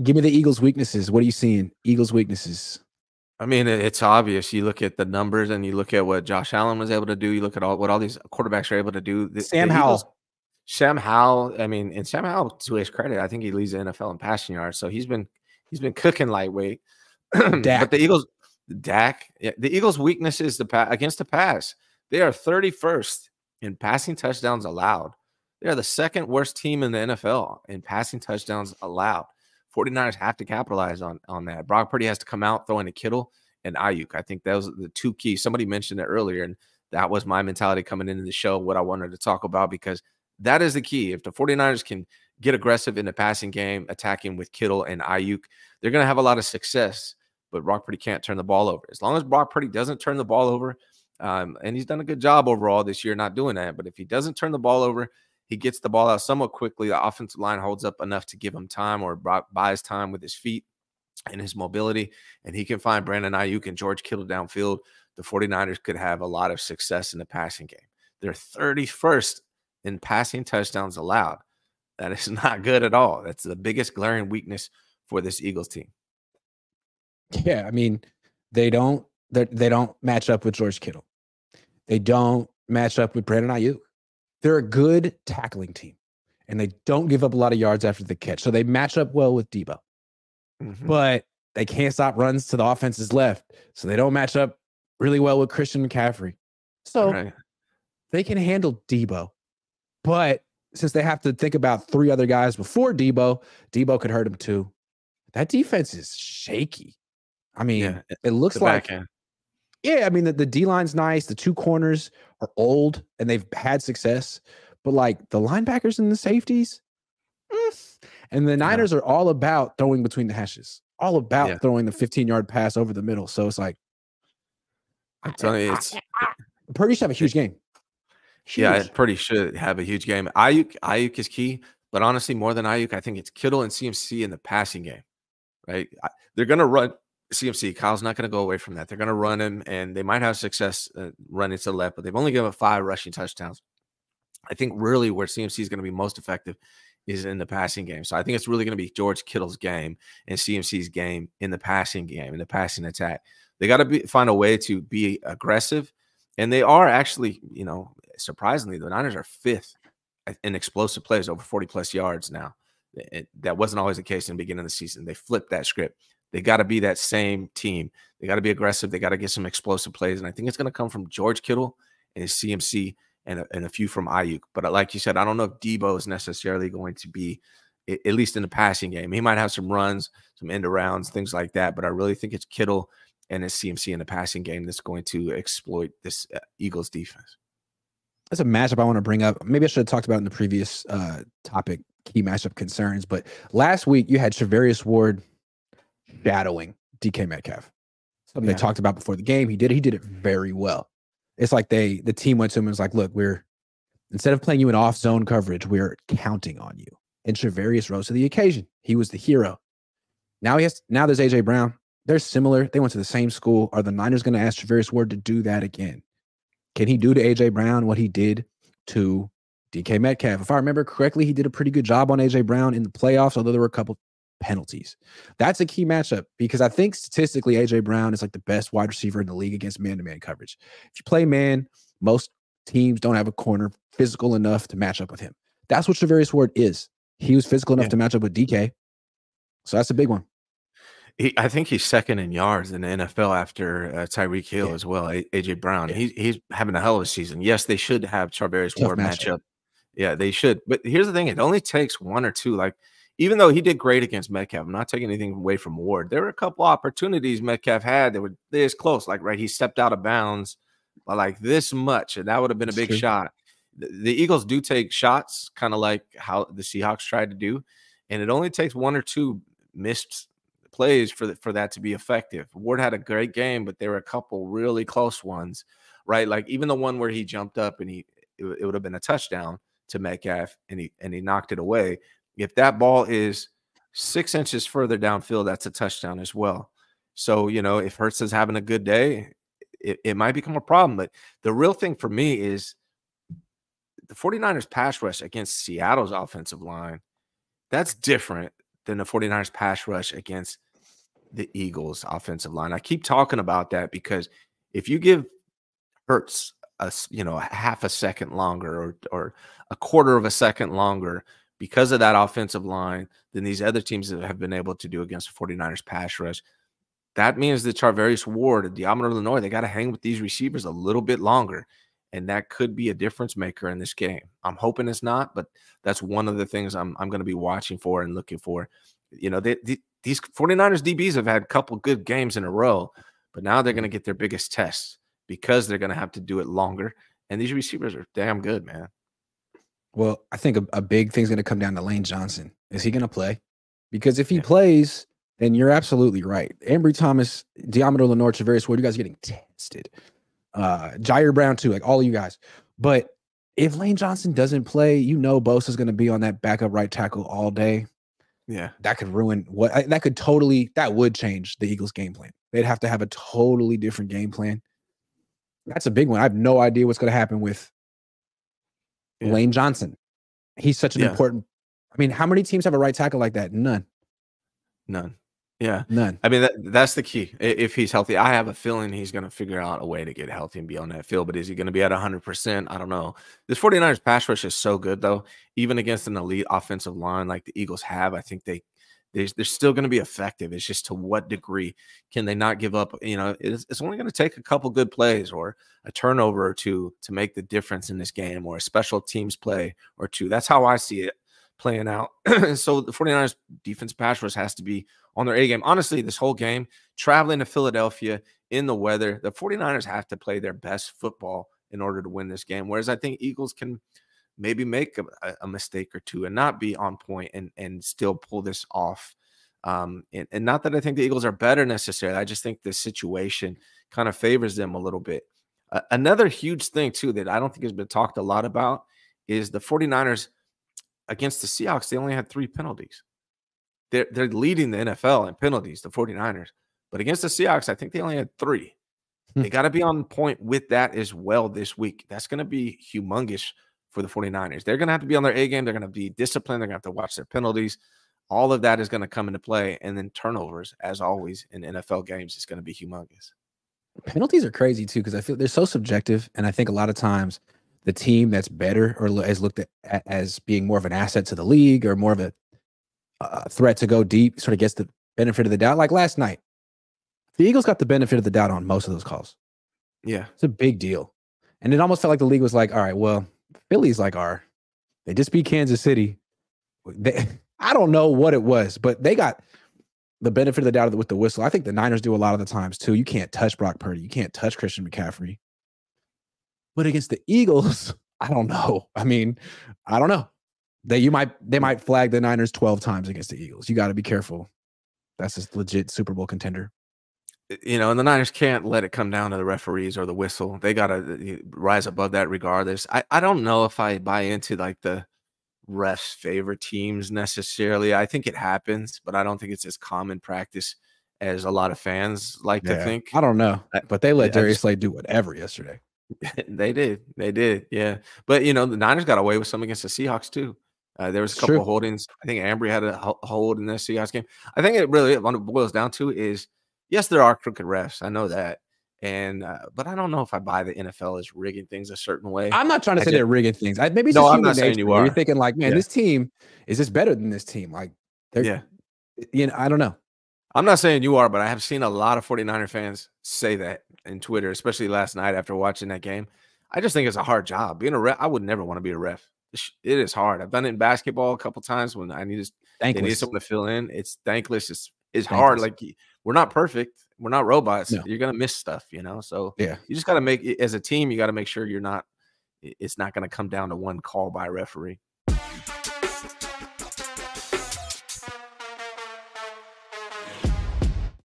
Give me the Eagles' weaknesses. What are you seeing? Eagles' weaknesses. I mean, it's obvious. You look at the numbers and you look at what Josh Allen was able to do. You look at what all these quarterbacks are able to do. Sam The Eagles, Howell. Sam Howell. I mean, and Sam Howell, to his credit, I think he leads the NFL in passing yards. So he's been cooking lightweight. But the Eagles, Dak, the Eagles' weakness is against the pass. They are 31st in passing touchdowns allowed. They are the second worst team in the NFL in passing touchdowns allowed. 49ers have to capitalize on that. Brock Purdy has to come out throwing to Kittle and Ayuk. I think those are the two keys. Somebody mentioned it earlier, and that was my mentality coming into the show, what I wanted to talk about, because that is the key. If the 49ers can get aggressive in the passing game, attacking with Kittle and Ayuk, they're going to have a lot of success, but Brock Purdy can't turn the ball over. As long as Brock Purdy doesn't turn the ball over, and he's done a good job overall this year not doing that, but if he doesn't turn the ball over, he gets the ball out somewhat quickly. The offensive line holds up enough to give him time, or buys time with his feet and his mobility, and he can find Brandon Ayuk and George Kittle downfield. The 49ers could have a lot of success in the passing game. They're 31st in passing touchdowns allowed. That is not good at all. That's the biggest glaring weakness for this Eagles team. Yeah, I mean, they don't match up with George Kittle. They don't match up with Brandon Ayuk. They're a good tackling team, and they don't give up a lot of yards after the catch. So they match up well with Debo. But they can't stop runs to the offense's left. So they don't match up really well with Christian McCaffrey. So they can handle Debo. But since they have to think about three other guys before Debo could hurt him too. That defense is shaky. I mean, it looks like I mean, the D-line's nice. The two corners are old, and they've had success. But, like, the linebackers and the safeties, and the Niners are all about throwing between the hashes, all about throwing the 15-yard pass over the middle. So it's like, I'm telling you, Purdy should have a huge game. Yeah, Purdy should have a huge game. Ayuk is key, but honestly, more than Ayuk, I think it's Kittle and CMC in the passing game, right? They're going to run CMC. Kyle's not going to go away from that. They're going to run him, and they might have success running to the left, but they've only given 5 rushing touchdowns. I think really where CMC is going to be most effective is in the passing game. So I think it's really going to be George Kittle's game and CMC's game in the passing game, in the passing attack. They got to find a way to be aggressive, and they are actually, you know, surprisingly, the Niners are 5th in explosive plays, over 40-plus yards now. That wasn't always the case in the beginning of the season. They flipped that script. They got to be that same team. They got to be aggressive. They got to get some explosive plays, and I think it's going to come from George Kittle and his CMC and a few from Ayuk. But like you said, I don't know if Debo is necessarily going to be, at least in the passing game. He might have some runs, some end arounds, things like that, but I really think it's Kittle and his CMC in the passing game that's going to exploit this Eagles defense. That's a matchup I want to bring up. Maybe I should have talked about in the previous topic, key matchup concerns. But last week you had Charvarius Ward shadowing DK Metcalf. Something they talked about before the game. He did it very well. It's like the team went to him and was like, look, instead of playing you in off zone coverage, we're counting on you. And Charvarius rose to the occasion. He was the hero. Now there's AJ Brown. They're similar. They went to the same school. Are the Niners going to ask Charvarius Ward to do that again? Can he do to AJ Brown what he did to DK Metcalf? If I remember correctly, he did a pretty good job on AJ Brown in the playoffs, although there were a couple penalties. That's a key matchup because I think statistically AJ Brown is like the best wide receiver in the league against man-to-man coverage. If you play man, most teams don't have a corner physical enough to match up with him. That's what Charvarius Ward is. He was physical enough to match up with DK. So that's a big one. I think he's second in yards in the NFL after Tyreek Hill as well. AJ Brown, he's having a hell of a season. Yes, they should have Charvarius Ward matchup. Yeah, they should. But here's the thing: it only takes one or two. Like, even though he did great against Metcalf, I'm not taking anything away from Ward. There were a couple opportunities Metcalf had that were this close. Like, he stepped out of bounds by like this much, and that would have been a big shot. The Eagles do take shots, kind of like how the Seahawks tried to do, and it only takes one or two missed plays for that to be effective. Ward had a great game, but there were a couple really close ones, right? Like even the one where he jumped up and it would have been a touchdown to Metcalf, and he knocked it away. If that ball is 6 inches further downfield, that's a touchdown as well. So, you know, if Hurts is having a good day, it might become a problem. But the real thing for me is the 49ers pass rush against Seattle's offensive line. That's different than the 49ers pass rush against the Eagles offensive line. I keep talking about that because if you give Hurts a half a second longer or a quarter of a second longer because of that offensive line than these other teams that have been able to do against the 49ers pass rush, that means that Charvarius Ward and Diamond Illinois, they got to hang with these receivers a little bit longer. And that could be a difference maker in this game. I'm hoping it's not, but that's one of the things I'm going to be watching for and looking for. These 49ers DBs have had a couple good games in a row, but now they're going to get their biggest test because they're going to have to do it longer. And these receivers are damn good, man. Well, I think a big thing's going to come down to Lane Johnson. Is he going to play? Because if he plays, then you're absolutely right. Ambry Thomas, Diamond Illinois, Charvarius Ward, you guys are getting tested. Jair Brown too, like all of you guys. But if Lane Johnson doesn't play, Bosa's going to be on that backup right tackle all day. Yeah, that could ruin that would change the Eagles' game plan. They'd have to have a totally different game plan. That's a big one. I have no idea what's going to happen with Lane Johnson. He's such an important. I mean, how many teams have a right tackle like that? None. Yeah, none. I mean, that's the key. If he's healthy, I have a feeling he's going to figure out a way to get healthy and be on that field. But is he going to be at 100%? I don't know. This 49ers pass rush is so good, though. Even against an elite offensive line like the Eagles have, I think they're still going to be effective. It's just to what degree can they not give up? It's only going to take a couple good plays or a turnover or two to make the difference in this game, or a special teams play or two. That's how I see it playing out. So the 49ers defense pass rush has to be on their A game. Honestly, this whole game, traveling to Philadelphia in the weather, the 49ers have to play their best football in order to win this game. Whereas I think Eagles can maybe make a mistake or two and not be on point and still pull this off. And not that I think the Eagles are better necessarily. I just think the situation kind of favors them a little bit. Another huge thing, too, that I don't think has been talked a lot about is the 49ers against the Seahawks. They only had 3 penalties. They're leading the NFL in penalties, the 49ers. But against the Seahawks, I think they only had 3. They got to be on point with that as well this week. That's going to be humongous for the 49ers. They're going to have to be on their A game. They're going to be disciplined. They're going to have to watch their penalties. All of that is going to come into play. And then turnovers, as always, in NFL games, is going to be humongous. Penalties are crazy, too, because I feel they're so subjective. And I think a lot of times the team that's better or is looked at as being more of an asset to the league or more of a threat to go deep sort of gets the benefit of the doubt. Like last night, the Eagles got the benefit of the doubt on most of those calls. Yeah. It's a big deal. And it almost felt like the league was like, all right, well, Philly's like they just beat Kansas City. I don't know what it was, but they got the benefit of the doubt with the whistle. I think the Niners do a lot of the times too. You can't touch Brock Purdy. You can't touch Christian McCaffrey. But against the Eagles, I don't know. I mean, I don't know. They might flag the Niners 12 times against the Eagles. You got to be careful. That's a legit Super Bowl contender. And the Niners can't let it come down to the referees or the whistle. They got to rise above that regardless. I don't know if I buy into like the refs favor teams necessarily. I think it happens, but I don't think it's as common practice as a lot of fans like to think. I don't know, but they let Darius Slay do whatever yesterday. They did. Yeah. But, the Niners got away with some against the Seahawks too. There was a couple of holdings. I think Ambry had a hold in the Seahawks game. I think what it boils down to is, yes, there are crooked refs. I know that. And but I don't know if I buy the NFL is rigging things a certain way. I'm not trying to say they're rigging things. Maybe it's no, just I'm not saying you are. You're thinking like, man, this team is this better than this team? Like, I don't know. I'm not saying you are, but I have seen a lot of 49er fans say that in Twitter, especially last night after watching that game. I just think it's a hard job. Being a ref, I would never want to be a ref. It is hard. I've done it in basketball a couple times when I need someone to fill in. It's thankless. It's hard. Like, we're not perfect. We're not robots. No. You're going to miss stuff, So you just got to as a team, you got to make sure it's not going to come down to one call by a referee.